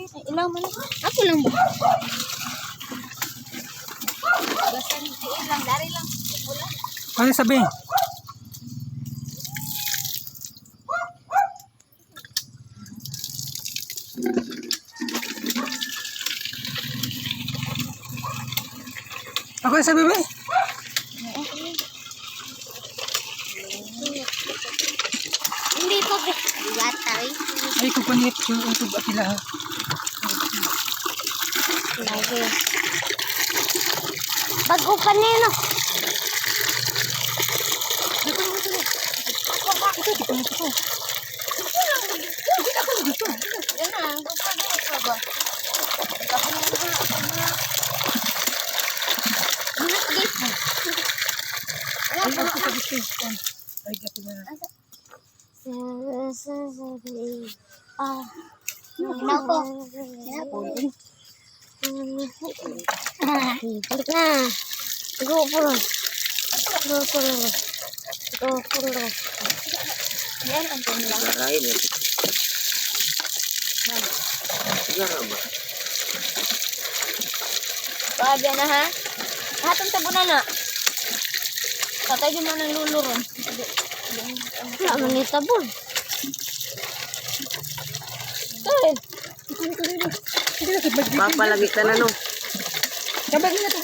Ilaw man. Ako lang ba? Basta lang, dari lang. Ano sabi? Ako yung sabi ba? Hindi po batay. Ay, kung panit yung YouTube at ila ha. Lagi. Bago pa nila. Ito, di ko na ito. Yan na, gusto ko ba? Ay, ako sa gusto. Ay, gato na. Nako. Balik na. Go pulo. Go pulo. Go pulo. Yan ang ganda. Marahin eh. Sigara ba? Pagyan na ha. Hatong tabunan na. Patay di mo ng luluron. Wala man ni tabon. Tay. Papalagi ka na no. Sabay nila ito.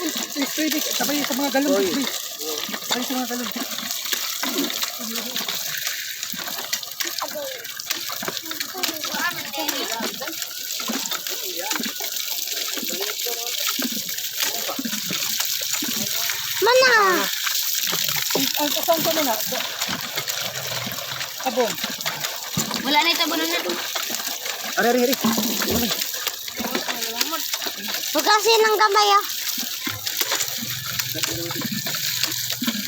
Sabay sa mga galon. Oy. Sabay sa mga galon. Mana? Ang kasang ko na. Abong. Wala na tabunan na. Ari. Hugasin ng kamay ah.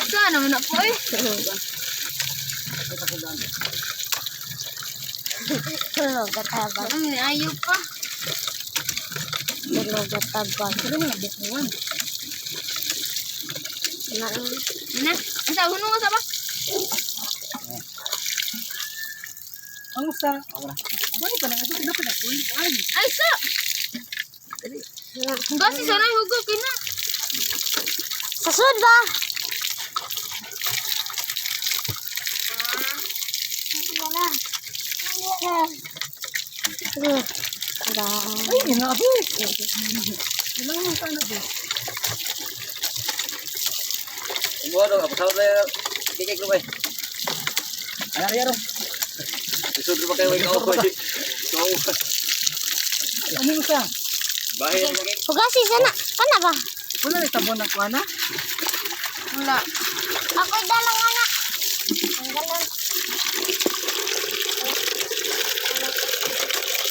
Saan naman na po eh? Tulog at tabang. Ayaw pa. Tulog at tabang. Ano na, best mo one. Ina, asa hunong asa ba? Ang usa. Ano pa lang? Ano pa lang? Ay sa. Kasi sana hugo kina. Sa sud ba? Ay, inaabot. Ilang mo sana ba? Mo dong apa saud saya kikik lu bay. Ana riya ro. Isud ba kayo ikaw ko. Kau. Ano yung isa? Bahay na kikik. Hugasi sana. Kana ba? Wala na tabon ng kuwana? Wala. Ako'y dalang anak. Ang galang.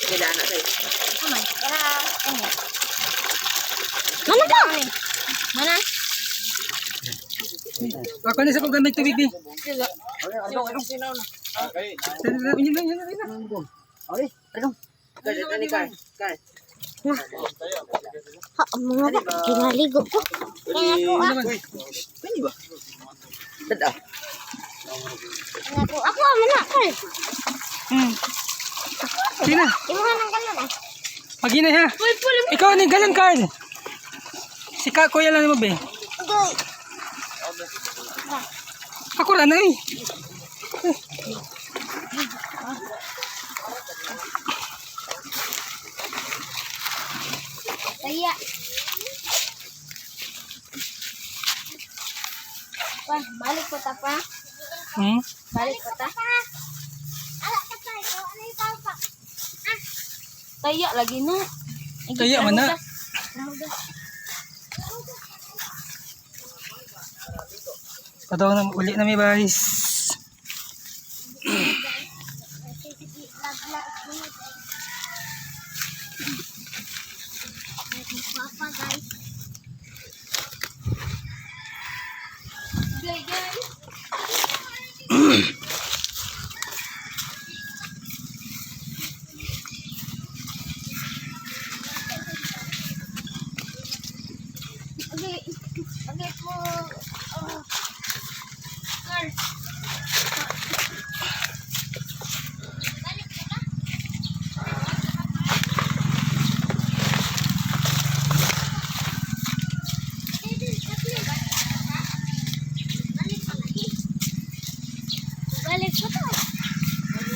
Kida anak saya. Amay. Mana ba? Mana? Ako na sa kong gamit tubig di. Ano? Yun lang. Ari, ano? Kaya ni kay. Ha, mga ba? Kinaligo ko. Kaya ko ah. Pwede ba? Tada. Ako mana ko. Sina? Imuha ng galon ah. Pagina ha. Ikaw ni galan Carl. Si kuya lang mo be. Goy. Ako ra na eh. Kaya. Wah, balik ko ta pa. Balik ko ta. Kaya lagi na. Kaya man na. Pataw na uli na may guys. Papa guys. Guys. Okay po. Carl.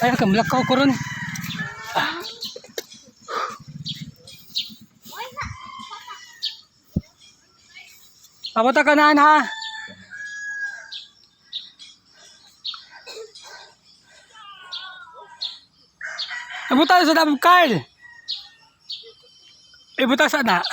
Ay, kamlakaw ko ron. Papunta ka na, ha? Ibuta sa dam, Carl. Ibuta sa na.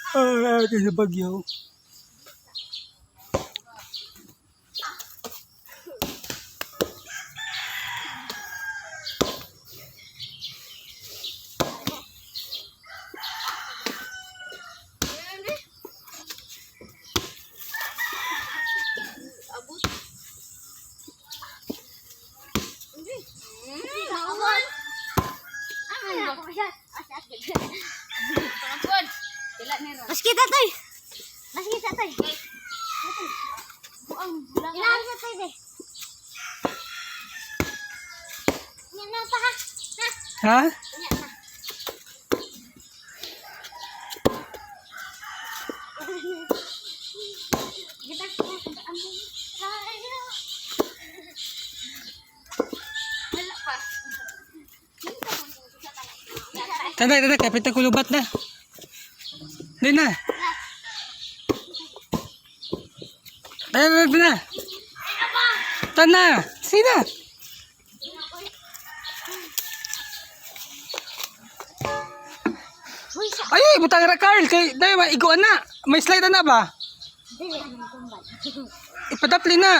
Ay, ito sa bagyo. Mas kita tay. Mas kita tay. Ilan sa tay deh. Nya pa ha. Ha? Tanda, kapit ang kulubat na. Di na. Tanda. Tanda. Sina. Ay, butang ra Carl. Kay, dahil maiguan na. May slide na ba? Ipadapli na.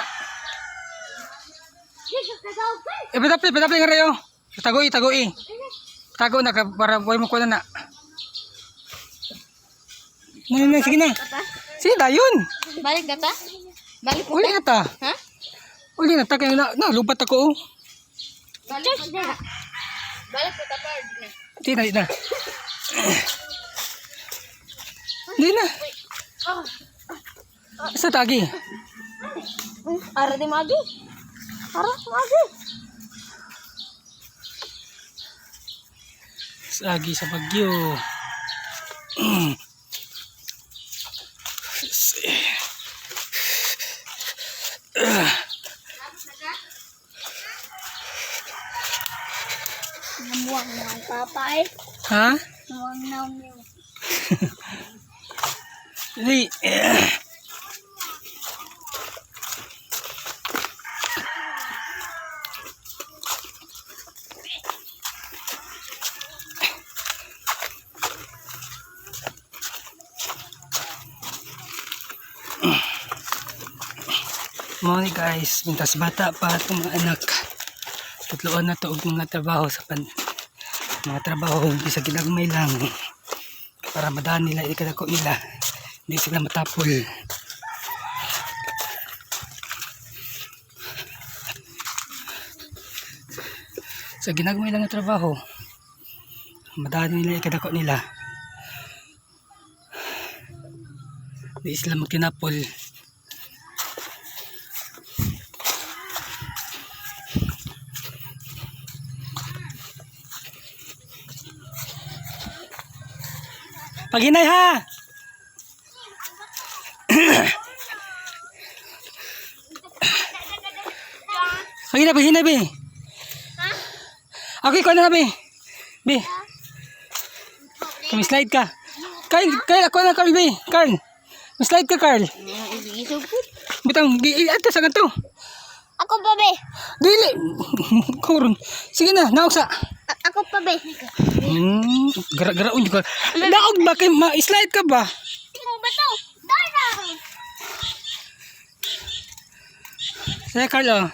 Ipadapli nga rayo. Tagoi. Tago na para buhay mo ko na. Sige na. Sige na, yun. Balik ka ta? Balik ka Uli na ta. Ha? Uli na ta. Kaya lubat ako. Balik ka ta. Balik ka ta, Carl. Di na. Di na. Sa tagi. Ara di magi. Sagi sa bagyo. Namuang ng papay. Ha? Namuang na mo. Di. Morning guys, mintas bata pa itong mga anak. Tutluan na to og mga trabaho sa mga trabaho hindi sa ginagmay lang para madaan nila ikadako nila, hindi sila matapol. Sa ginagmay lang na trabaho, madaan nila ikadako nila, hindi sila magtinapol. Paghinay ha. Paghinay be. Okay, ko na be. Be. Kami slide ka. Carl, ako na Carl be. Carl. Slide ka Carl. Bitang ato sa ganto. Ako pa be. Dili. Kurun. Sige na, naog sa. Ako pa be. Gara-garaon juga. Naog ba kay ma-slide ka ba? Ikaw ba to? Dara. Saya Carl oh.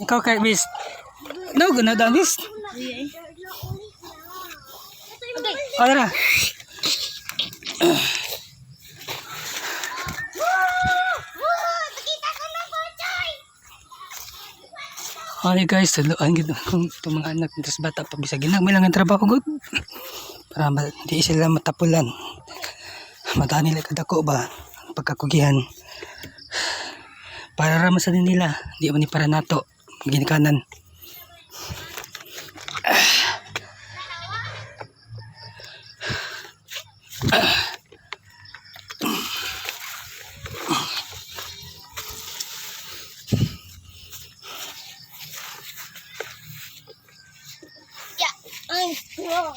Ikaw Carl bis. Naog na danis. Oh, tara. Okay guys, tuluan gid kung itong mga anak ng bata pa bisag ginag may lang ang trabaho gud para hindi sila matapulan. Madaan nila kadako ba ang pagkakugihan para ramasan nila, di man ni para nato. ginikanan. Yeah, I'm strong.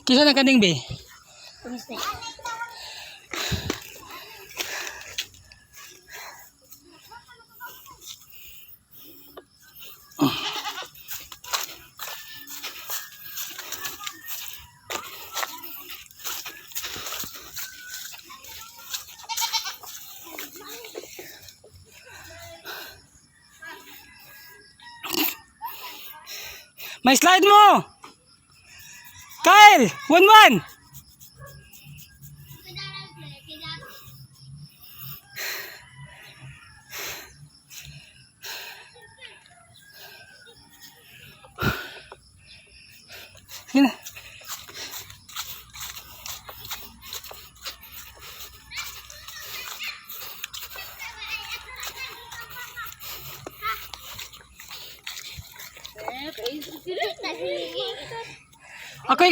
Kisa na kaning be? May slide mo! Kyle! 1-1! Sige na.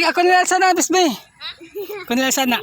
Ako nila sana, Bisbay. Ako nila sana.